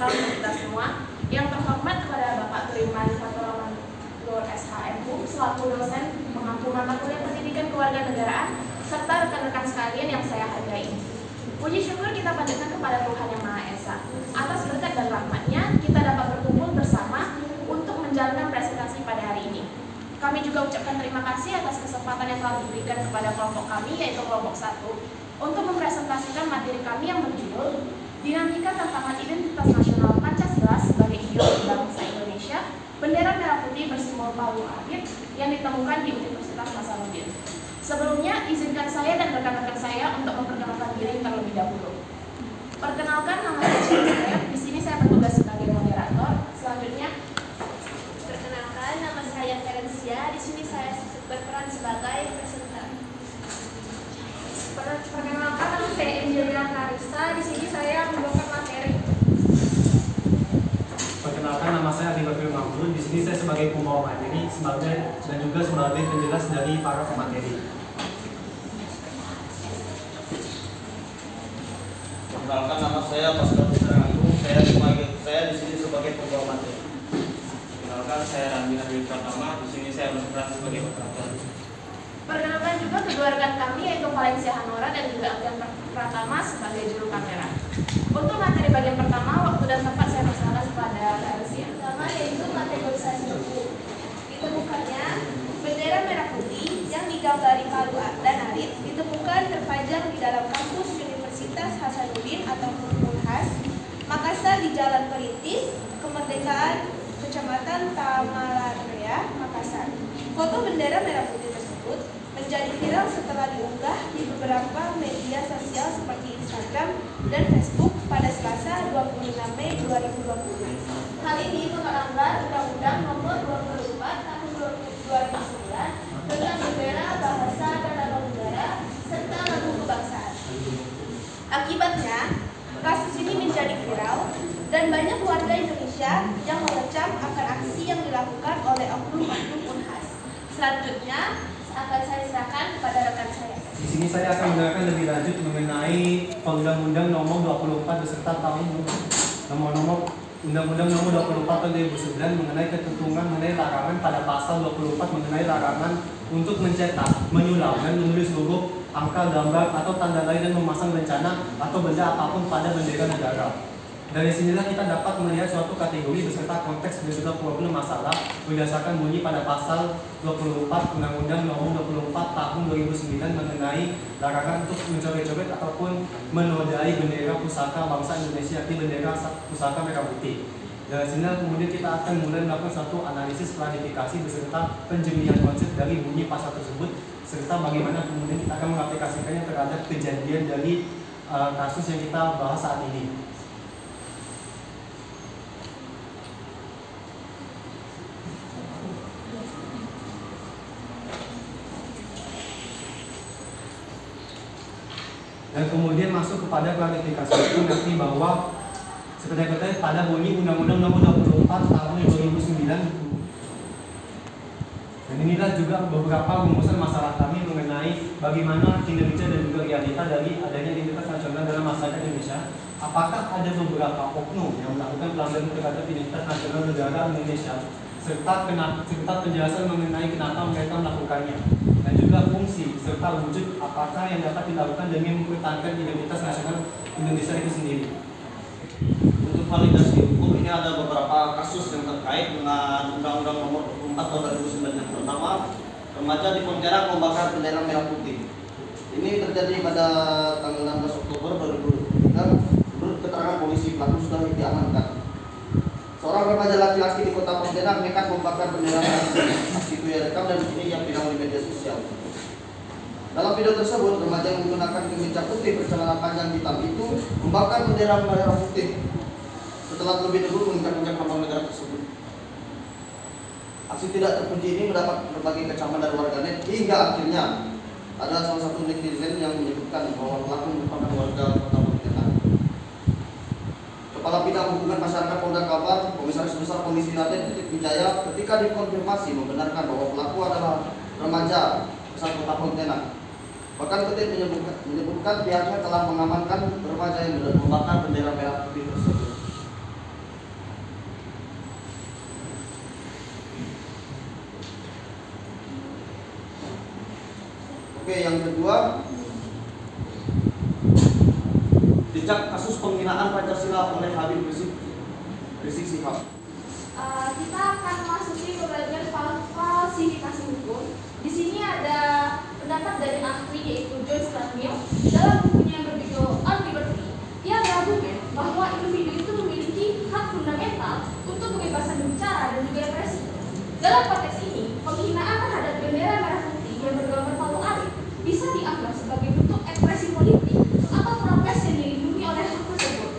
sejahtera untuk kita semua. Yang terhormat kepada Bapak Tuliman Faturaman Nur SHMU selaku dosen pengampu mata kuliah pendidikan kewarganegaraan serta rekan-rekan sekalian yang saya hargai. Puji syukur kita panjatkan kepada Tuhan Yang Maha Esa. Atas berkat dan rahmat-Nya, kita dapat berkumpul bersama untuk menjalankan presentasi pada hari ini. Kami juga ucapkan terima kasih atas kesempatan yang telah diberikan kepada kelompok kami, yaitu kelompok 1, untuk mempresentasikan materi kami yang berjudul Dinamika Tantangan Identitas Nasional Pancasila sebagai Ideologi Bangsa Indonesia, Bendera Merah Putih bersimbol palu arit yang ditemukan di Universitas Hasanuddin. Sebelumnya, izinkan saya dan rekan-rekan saya untuk memperkenalkan diri terlebih dahulu. Perkenalkan, nama saya. Di sini saya bertugas sebagai moderator. Selanjutnya, perkenalkan, nama saya Ferencia. Di sini saya berperan sebagai presenter. Perkenalkan, nama saya Angelina Clarissa. Di sini saya membawakan materi. Perkenalkan, nama saya Adi Bakri Mahmud. Di sini saya sebagai pembawa materi dan juga sebagai penjelas dari para pemateri. Perkenalkan, nama saya Pascal Putraantung. Saya di sini sebagai pembawa materi. Perkenalkan, saya Randi Hardi Pratama. Di sini saya berperan sebagai moderator. Perkenalkan juga kedua rekan kami, yaitu Valencia Hanora dan juga Alfian Pratama sebagai juru kamera. Untuk materi bagian pertama, waktu dan tempat saya persilakan kepada Valencia. Pertama yaitu kategorisasi buku. Ditemukannya bendera merah putih yang digambari palu dan arit ditemukan terpajang di dalam kampus Universitas Hasanuddin atau Unhas, Makassar di Jalan Perintis, Kemerdekaan, Kecamatan Tamalarea, Makassar. Foto bendera merah putih tersebut menjadi viral setelah diunggah di beberapa media sosial seperti Instagram dan Facebook pada Selasa 26 Mei 2020. Hal ini melanggar Undang-Undang Nomor 24 Tahun 2009 tentang bendera, bahasa, dan lambang negara serta lambang kebangsaan. Akibatnya, kasus ini menjadi viral dan banyak warga Indonesia yang mengecam akan aksi yang dilakukan oleh oknum-oknum Unhas. Selanjutnya, akan saya serahkan kepada rekan saya. Di sini saya akan menerangkan lebih lanjut mengenai Undang-Undang Nomor 24 beserta Undang-Undang Nomor 24 tahun 2009 mengenai ketentuan mengenai larangan pada pasal 24 mengenai larangan untuk mencetak, menyulam, dan menulis huruf, angka, gambar, atau tanda lain dan memasang rencana atau benda apapun pada bendera negara. Dari sinilah kita dapat melihat suatu kategori beserta konteks dan juga problem masalah berdasarkan bunyi pada pasal 24 Undang-Undang Nomor 24 Tahun 2009 mengenai larangan untuk mencoret-coret ataupun menodai bendera pusaka bangsa Indonesia, yakni bendera pusaka merah putih. Dari sini kemudian kita akan mulai melakukan satu analisis klarifikasi beserta penjelian konsep dari bunyi pasal tersebut serta bagaimana kemudian kita akan mengaplikasikannya terhadap kejadian dari kasus yang kita bahas saat ini. Dan kemudian masuk kepada klarifikasi itu nanti bahwa seperti kata pada bunyi Undang-Undang Nomor 24 Tahun 2009. Dan inilah juga beberapa rumusan masalah kami mengenai bagaimana kinerja dan juga realita dari adanya identitas nasional dalam masyarakat Indonesia. Apakah ada beberapa oknum yang melakukan pelanggaran terhadap identitas nasional negara Indonesia serta penjelasan mengenai kenapa mereka melakukannya, dan juga fungsi serta wujud apakah yang dapat dilakukan demi mempertahankan identitas nasional Indonesia itu sendiri. Untuk validasi hukum ini ada beberapa kasus yang terkait dengan Undang-Undang Nomor 24 Tahun 2009. Yang pertama, remaja di Pontianak membakar bendera merah putih. Ini terjadi pada tanggal 16 Oktober 2020 dan menurut keterangan polisi pelaku sudah diamankan. Seorang remaja laki-laki di kota Pontianak nekat membakar bendera merah putih. Aksi itu direkam dan ini yang viral di media sosial. Dalam video tersebut, remaja yang menggunakan kemeja putih bercelana panjang hitam itu membakar bendera merah putih setelah terlebih dahulu menginjak-injak lambang negara tersebut. Aksi tidak terpuji ini mendapat berbagai kecaman dari warganet hingga akhirnya ada salah satu netizen yang menyebutkan bahwa pelaku merupakan warga kota Pontianak. Kepala Bidang Hubungan Masyarakat Polda Kalbar, Komisaris Besar Polisi Raden Titik Wijaya, ketika dikonfirmasi membenarkan bahwa pelaku adalah remaja asal kota Pontianak. Bahkan Titik menyebutkan pihaknya telah mengamankan remaja yang membakar bendera merah putih tersebut. kedua, jejak kasus penghinaan Pancasila oleh Habib Rizik Syihab. Kita akan memasuki ke bagian falsifikasi hukum. Di sini ada pendapat dari ahli yaitu John Stuart Mill dalam bukunya yang berjudul On Liberty. Ia berargumen bahwa individu itu memiliki hak fundamental untuk kebebasan berbicara dan juga ekspresi. Dalam konteks ini, penghinaan terhadap bendera merah putih yang bergambar palu arit bisa dianggap sebagai bentuk ekspresi politik atau protes yang dilindungi oleh hak tersebut.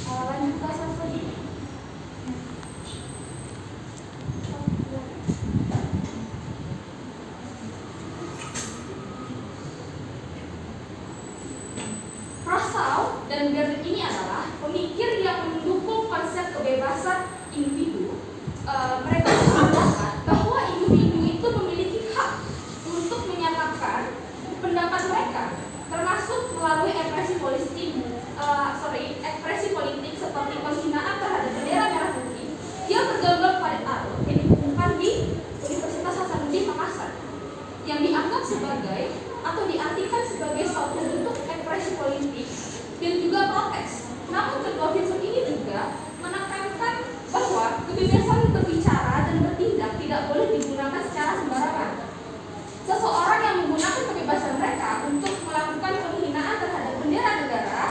Lanjut ke selanjutnya. Russell dan Bernard ini adalah pemikir yang mendukung konsep kebebasan individu. Mereka mengatakan bahwa individu itu memiliki hak untuk menyatakan pendapat mereka, termasuk melalui ekspresi politik seperti penghinaan terhadap bendera merah putih yang tergambar pada arut yang ditemukan di Universitas Hasanuddin Makassar, yang dianggap sebagai atau diartikan sebagai suatu bentuk ekspresi politik dan juga protes. Namun kedua filsuf ini juga menekankan bahwa kebebasan berbicara dan bertindak tidak boleh digunakan secara sembarangan. Seseorang yang menggunakan kebebasan mereka untuk melakukan penghinaan terhadap bendera negara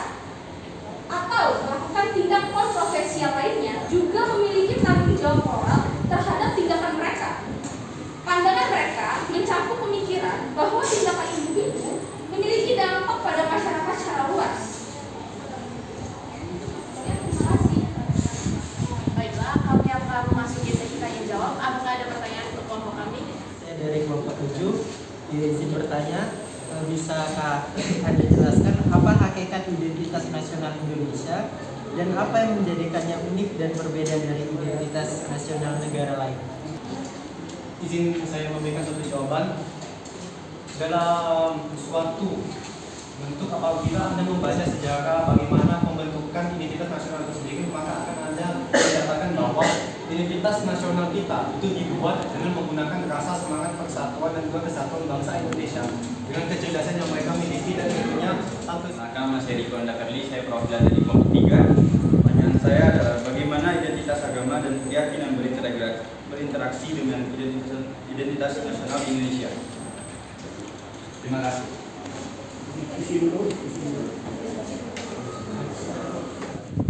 atau melakukan tindak kontroversial lainnya juga memiliki tanggung jawab moral terhadap tindakan mereka. Pandangan mereka mencakup pemikiran bahwa tindakan individu memiliki dampak pada masyarakat secara luas. Ya, terima kasih. Baiklah, kami akan memasuki sesi tanya jawab. Apakah ada pertanyaan untuk kelompok kami? Saya dari kelompok 7 izin bertanya, bisakah Anda jelaskan apa hakikat identitas nasional Indonesia dan apa yang menjadikannya unik dan berbeda dari identitas nasional negara lain? Izin saya memberikan satu jawaban. Dalam suatu bentuk apabila Anda membaca sejarah bagaimana pembentukan identitas nasional itu sendiri, maka akan Anda menyatakan bahwa identitas nasional kita itu dibuat dengan menggunakan rasa semangat persatuan dan juga kesatuan bangsa Indonesia dengan kecerdasan yang mereka miliki dan tentunya Maka Mas Eriko Ndakarli, saya perwakilan dari kelompok 3. Pertanyaan saya adalah bagaimana identitas agama dan keyakinan berinteraksi dengan identitas nasional Indonesia. Terima kasih.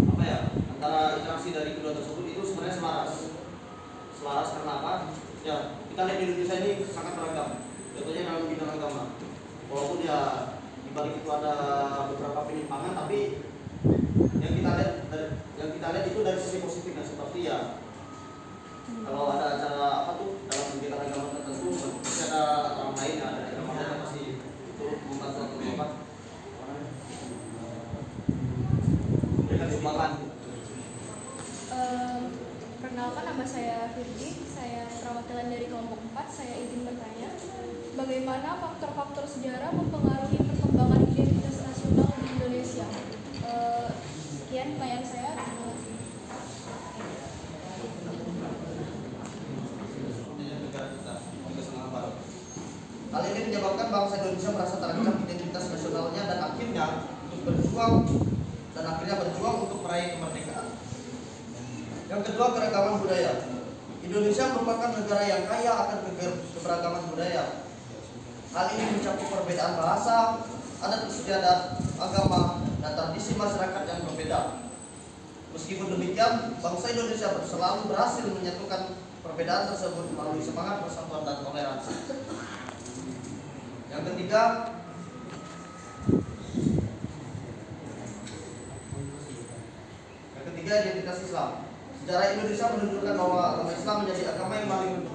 Apa ya, antara interaksi dari kedua tersebut itu sebenarnya selaras karena apa? Ya, kita lihat di Indonesia ini sangat beragam, contohnya dalam bidang agama. Walaupun ya di balik itu ada beberapa penyimpangan, tapi yang kita lihat itu dari sisi positifnya, seperti ya kalau ada acara apa tuh dalam kegiatan agama tertentu pasti ada orang lain, ada agama yang pasti turut membantu atau apa memberikan sumbangan. Perkenalkan, nama saya Firdi, saya perwakilan dari kelompok 4. Saya izin bertanya, bagaimana faktor-faktor sejarah mempengaruhi perkembangan identitas nasional di Indonesia? Sekian pertanyaan saya. Terima kasih. Hal ini menyebabkan bangsa Indonesia merasa terancam identitas nasionalnya dan akhirnya berjuang untuk meraih kemerdekaan. Yang kedua, keragaman budaya. Indonesia merupakan negara yang kaya akan keberagaman budaya. Hal ini mencakup perbedaan bahasa, adat istiadat, agama, dan tradisi masyarakat yang berbeda. Meskipun demikian, bangsa Indonesia selalu berhasil menyatukan perbedaan tersebut melalui semangat persatuan dan toleransi. Yang ketiga, identitas Islam. Sejarah Indonesia menunjukkan bahwa agama Islam menjadi agama yang paling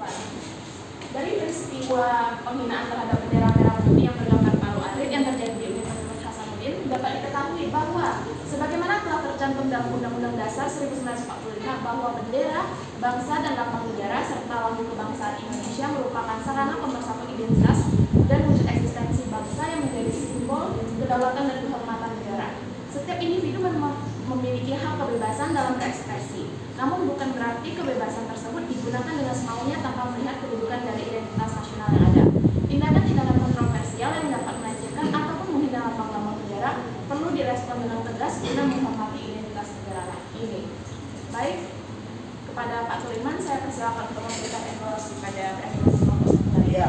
Dari peristiwa penghinaan terhadap bendera merah putih yang bergambar palu arit yang terjadi di Universitas Hasanuddin, dapat diketahui bahwa sebagaimana telah tercantum dalam Undang-Undang Dasar 1945 bahwa bendera, bangsa dan lambang negara serta lambang kebangsaan Indonesia merupakan sarana pemersatu identitas dan wujud eksistensi bangsa yang menjadi simbol kedaulatan dan kehormatan negara. Setiap individu memiliki hak kebebasan dalam berekspresi, namun bukan berarti kebebasan tersebut tersebut digunakan dengan semaunya tanpa melihat kedudukan dari identitas nasional yang ada. Tindakan-tindakan kontroversial yang dapat melecehkan ataupun menghina lambang-lambang negara perlu direspon dengan tegas guna menghormati identitas negara ini. Baik, kepada Pak Suliman saya persilakan untuk memberikan evaluasi pada presentasi kelompok sekretariat. Ya.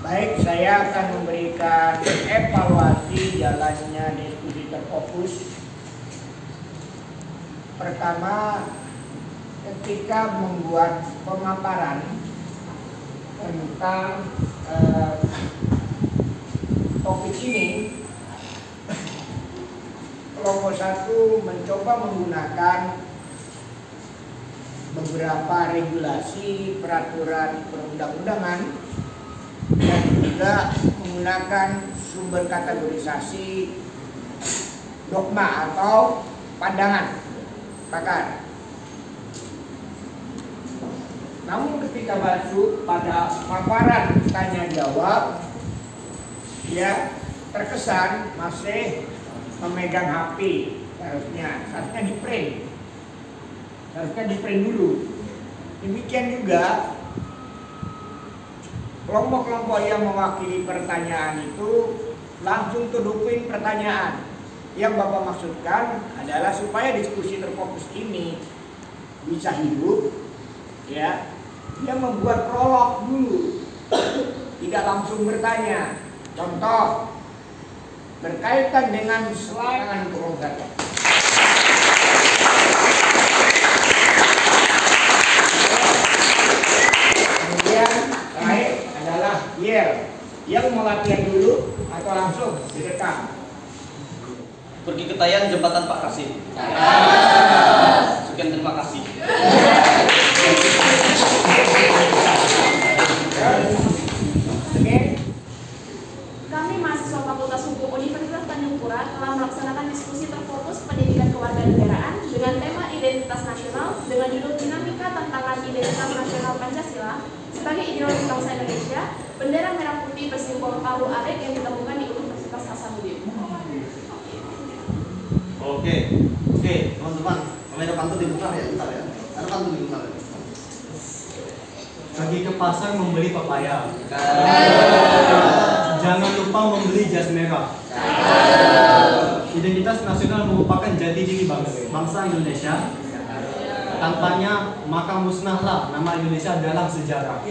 Baik, saya akan memberikan evaluasi jalannya diskusi terfokus. Pertama, ketika membuat pemaparan tentang topik ini, kelompok 1 mencoba menggunakan beberapa regulasi peraturan perundang-undangan dan juga menggunakan sumber kategorisasi dogma atau pandangan pakar. Namun ketika masuk pada paparan tanya jawab, ya terkesan masih memegang HP, seharusnya di print dulu. Demikian juga kelompok-kelompok yang mewakili pertanyaan itu langsung tudupin pertanyaan. Yang Bapak maksudkan adalah supaya diskusi terfokus ini bisa hidup, ya, dia membuat prolog dulu, tidak langsung bertanya. Contoh berkaitan dengan serangan keroncatan. Kemudian terakhir adalah yang mau latihan dulu atau langsung direkam. Pergi ke Tayan jembatan Pak Kasim. Sekian, terima kasih. Kami mahasiswa Fakultas Hukum Universitas Tanjung Pura telah melaksanakan diskusi terfokus pendidikan kewarganegaraan dengan tema identitas nasional dengan judul Dinamika Tantangan Identitas Nasional Pancasila sebagai ideologi bangsa Indonesia, bendera merah putih bersimbol palu arit yang ditemukan di Universitas Hasanuddin. Oke, teman-teman, kamera pantun diputar ya, bentar ya. Ada pantun diputar ya. Pergi ke pasar membeli pepaya. Jangan lupa membeli jas merah. Identitas nasional merupakan jati diri bangsa Indonesia. Tanpanya maka musnahlah nama Indonesia dalam sejarah.